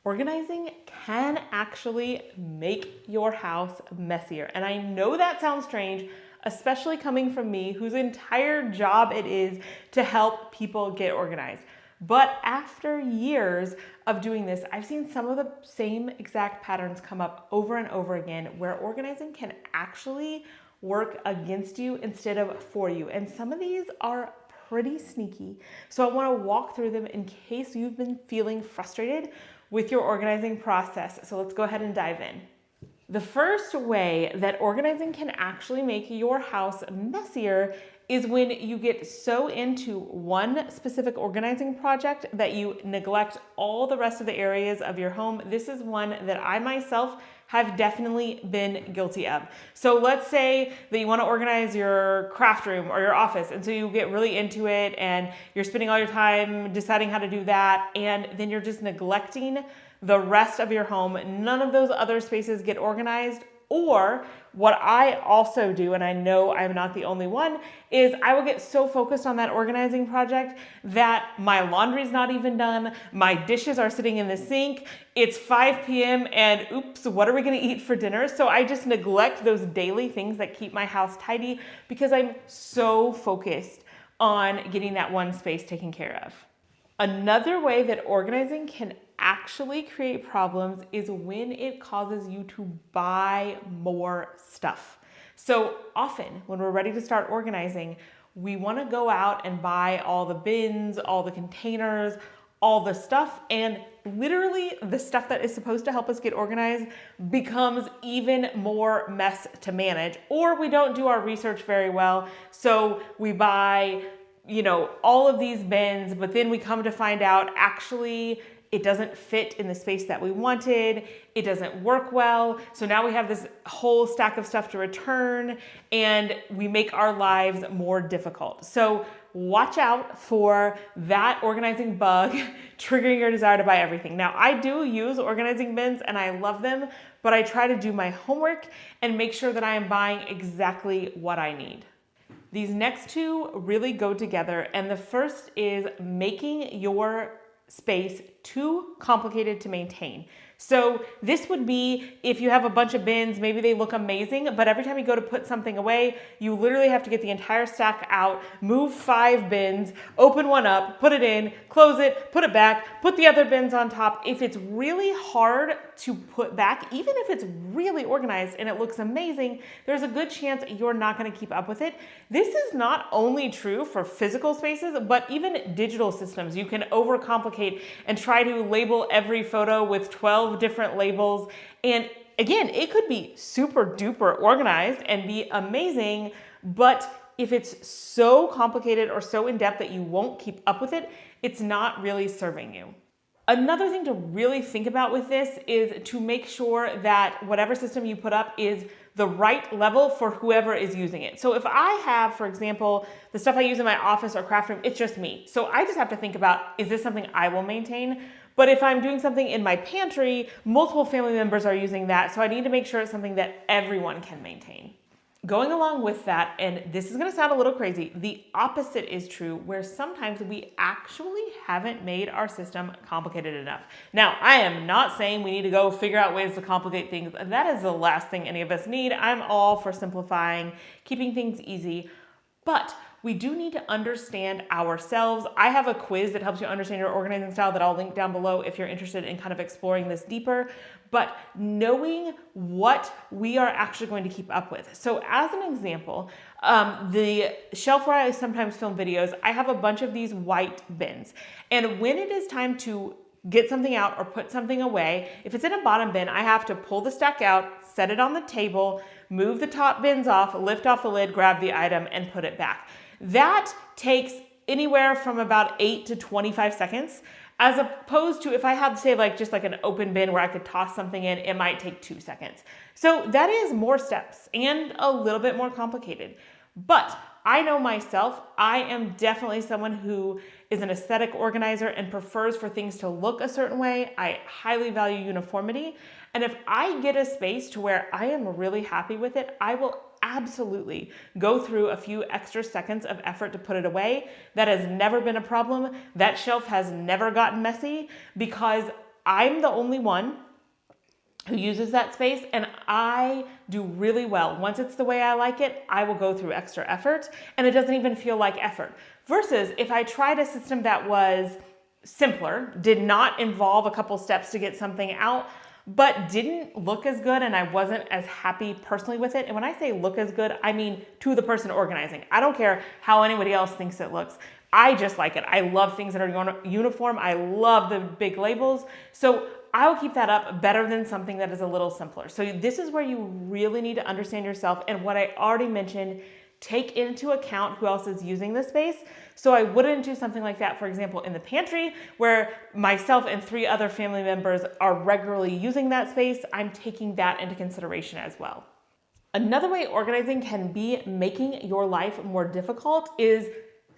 Organizing can actually make your house messier. And I know that sounds strange, especially coming from me, whose entire job it is to help people get organized. But after years of doing this, I've seen some of the same exact patterns come up over and over again, where organizing can actually work against you instead of for you. And some of these are pretty sneaky. So I want to walk through them in case you've been feeling frustrated with your organizing process. So let's go ahead and dive in. The first way that organizing can actually make your house messier is when you get so into one specific organizing project that you neglect all the rest of the areas of your home. This is one that I myself have definitely been guilty of. So let's say that you want to organize your craft room or your office, and so you get really into it and you're spending all your time deciding how to do that, and then you're just neglecting the rest of your home. None of those other spaces get organized. Or what I also do, and I know I'm not the only one, is I will get so focused on that organizing project that my laundry's not even done, my dishes are sitting in the sink, it's 5 p.m. and oops, what are we gonna eat for dinner? So I just neglect those daily things that keep my house tidy because I'm so focused on getting that one space taken care of. Another way that organizing can actually create problems is when it causes you to buy more stuff. So often when we're ready to start organizing, we want to go out and buy all the bins, all the containers, all the stuff, and literally the stuff that is supposed to help us get organized becomes even more mess to manage, or we don't do our research very well. So we buy, all of these bins, but then we come to find out actually it doesn't fit in the space that we wanted. It doesn't work well. So now we have this whole stack of stuff to return, and we make our lives more difficult. So watch out for that organizing bug triggering your desire to buy everything. Now, I do use organizing bins and I love them, but I try to do my homework and make sure that I am buying exactly what I need. These next two really go together, and the first is making your space too complicated to maintain. So this would be if you have a bunch of bins, maybe they look amazing, but every time you go to put something away, you literally have to get the entire stack out, move 5 bins, open one up, put it in, close it, put it back, put the other bins on top. If it's really hard to put back, even if it's really organized and it looks amazing, there's a good chance you're not going to keep up with it. This is not only true for physical spaces, but even digital systems. You can overcomplicate and try to label every photo with 12 different labels. And again, it could be super duper organized and be amazing, but if it's so complicated or so in depth that you won't keep up with it, it's not really serving you. Another thing to really think about with this is to make sure that whatever system you put up is the right level for whoever is using it. So if I have, for example, the stuff I use in my office or craft room, it's just me. So I just have to think about, is this something I will maintain? But if I'm doing something in my pantry, multiple family members are using that. So I need to make sure it's something that everyone can maintain. Going along with that, and this is going to sound a little crazy, the opposite is true, where sometimes we actually haven't made our system complicated enough. Now, I am not saying we need to go figure out ways to complicate things. That is the last thing any of us need. I'm all for simplifying, keeping things easy, but we do need to understand ourselves. I have a quiz that helps you understand your organizing style that I'll link down below if you're interested in kind of exploring this deeper. But knowing what we are actually going to keep up with. So as an example, the shelf where I sometimes film videos, I have a bunch of these white bins. And when it is time to get something out or put something away, if it's in a bottom bin, I have to pull the stack out, set it on the table, move the top bins off, lift off the lid, grab the item, and put it back. That takes anywhere from about 8 to 25 seconds, as opposed to if I have, say, just like an open bin where I could toss something in, it might take 2 seconds. So that is more steps and a little bit more complicated. But I know myself, I am definitely someone who is an aesthetic organizer and prefers for things to look a certain way. I highly value uniformity. And if I get a space to where I am really happy with it, I will absolutely go through a few extra seconds of effort to put it away. That has never been a problem. That shelf has never gotten messy because I'm the only one who uses that space, and I do really well. Once it's the way I like it, I will go through extra effort, and it doesn't even feel like effort. Versus if I tried a system that was simpler, did not involve a couple steps to get something out, but didn't look as good, and I wasn't as happy personally with it. And when I say look as good, I mean to the person organizing. I don't care how anybody else thinks it looks. I just like it. I love things that are uniform. I love the big labels. So I will keep that up better than something that is a little simpler. So this is where you really need to understand yourself, and what I already mentioned, take into account who else is using the space. So I wouldn't do something like that, for example, in the pantry where myself and 3 other family members are regularly using that space. I'm taking that into consideration as well. Another way organizing can be making your life more difficult is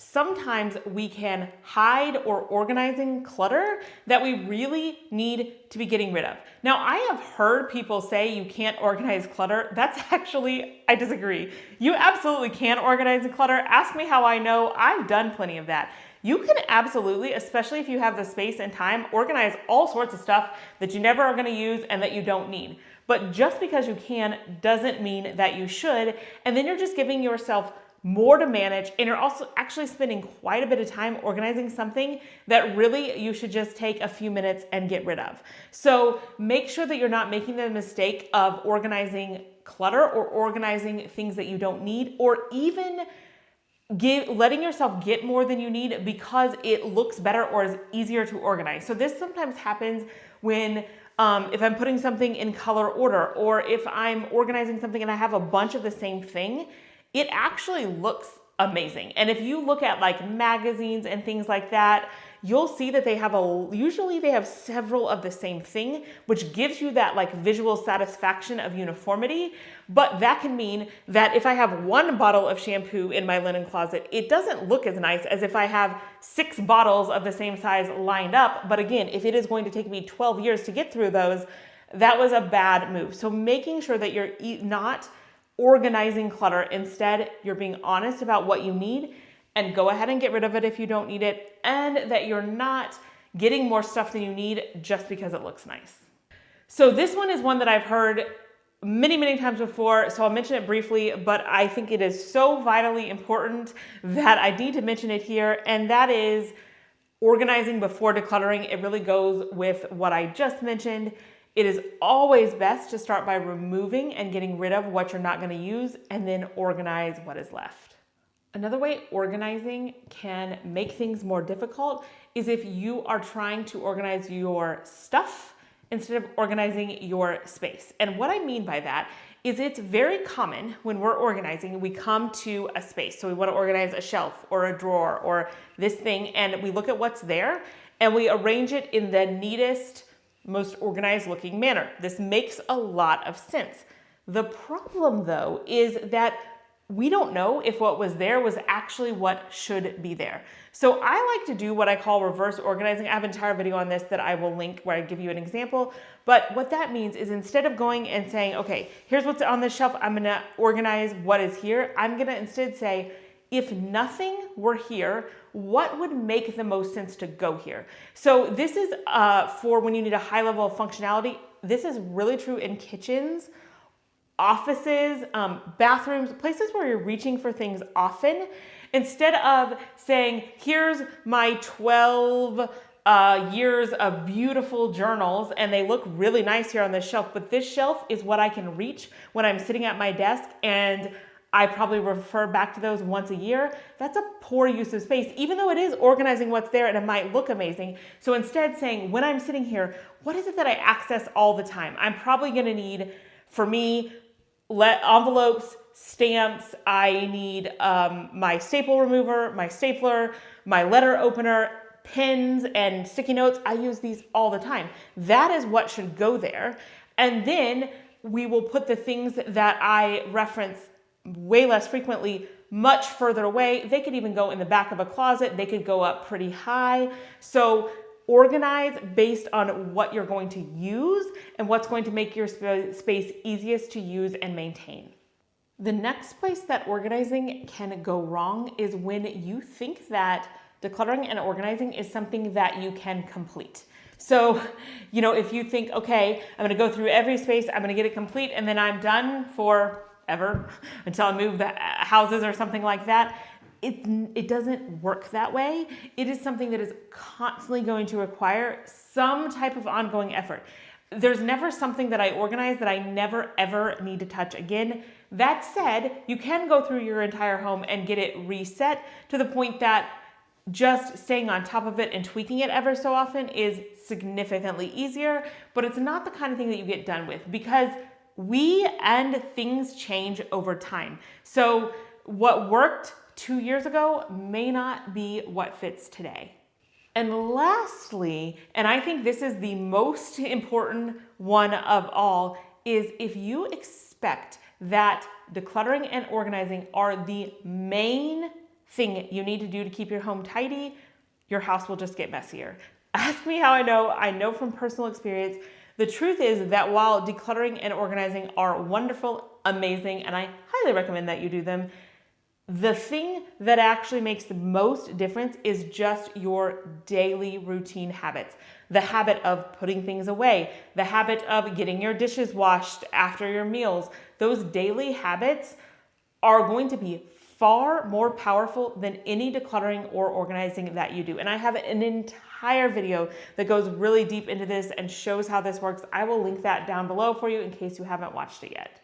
sometimes we can hide or organizing clutter that we really need to be getting rid of. Now, I have heard people say you can't organize clutter. That's actually, I disagree. You absolutely can organize clutter. Ask me how I know. I've done plenty of that. You can absolutely, especially if you have the space and time, organize all sorts of stuff that you never are going to use and that you don't need. But just because you can doesn't mean that you should. And then you're just giving yourself more to manage, and you're also actually spending quite a bit of time organizing something that really you should just take a few minutes and get rid of. So make sure that you're not making the mistake of organizing clutter or organizing things that you don't need, or even letting yourself get more than you need because it looks better or is easier to organize. So this sometimes happens when if I'm putting something in color order, or if I'm organizing something and I have a bunch of the same thing, it actually looks amazing. And if you look at like magazines and things like that, you'll see that usually they have several of the same thing, which gives you that like visual satisfaction of uniformity. But that can mean that if I have 1 bottle of shampoo in my linen closet, it doesn't look as nice as if I have 6 bottles of the same size lined up. But again, if it is going to take me 12 years to get through those, that was a bad move. So making sure that you're not organizing clutter. Instead, you're being honest about what you need and go ahead and get rid of it if you don't need it, and that you're not getting more stuff than you need just because it looks nice. So this one is one that I've heard many, many times before, so I'll mention it briefly, but I think it is so vitally important that I need to mention it here, and that is organizing before decluttering. It really goes with what I just mentioned. It is always best to start by removing and getting rid of what you're not going to use, and then organize what is left. Another way organizing can make things more difficult is if you are trying to organize your stuff instead of organizing your space. And what I mean by that is it's very common when we're organizing, we come to a space. So we want to organize a shelf or a drawer or this thing, and we look at what's there and we arrange it in the neatest, most organized looking manner. This makes a lot of sense. The problem though is that we don't know if what was there was actually what should be there. So I like to do what I call reverse organizing. I have an entire video on this that I will link where I give you an example. But what that means is instead of going and saying, okay, here's what's on the shelf, I'm gonna organize what is here. I'm gonna instead say, if nothing were here, what would make the most sense to go here? So this is for when you need a high level of functionality. This is really true in kitchens, offices, bathrooms, places where you're reaching for things often. Instead of saying, here's my 12 years of beautiful journals and they look really nice here on this shelf, but this shelf is what I can reach when I'm sitting at my desk and I probably refer back to those once a year. That's a poor use of space, even though it is organizing what's there and it might look amazing. So instead saying, when I'm sitting here, what is it that I access all the time? I'm probably gonna need, for me, envelopes, stamps, I need my staple remover, my stapler, my letter opener, pens and sticky notes. I use these all the time. That is what should go there. And then we will put the things that I reference way less frequently much further away. They could even go in the back of a closet. They could go up pretty high. So organize based on what you're going to use and what's going to make your space easiest to use and maintain. The next place that organizing can go wrong is when you think that decluttering and organizing is something that you can complete. So, if you think, okay, I'm going to go through every space, I'm going to get it complete, and then I'm done forever until I move the houses or something like that. It doesn't work that way. It is something that is constantly going to require some type of ongoing effort. There's never something that I organize that I never ever need to touch again. That said, you can go through your entire home and get it reset to the point that just staying on top of it and tweaking it ever so often is significantly easier, but it's not the kind of thing that you get done with because we and things change over time. So what worked 2 years ago may not be what fits today. And lastly, and I think this is the most important one of all, is if you expect that decluttering and organizing are the main thing you need to do to keep your home tidy, your house will just get messier. Ask me how I know. I know from personal experience. The truth is that while decluttering and organizing are wonderful, amazing, and I highly recommend that you do them, the thing that actually makes the most difference is just your daily routine habits. The habit of putting things away, the habit of getting your dishes washed after your meals. Those daily habits are going to be far more powerful than any decluttering or organizing that you do. And I have an entire video that goes really deep into this and shows how this works. I will link that down below for you in case you haven't watched it yet.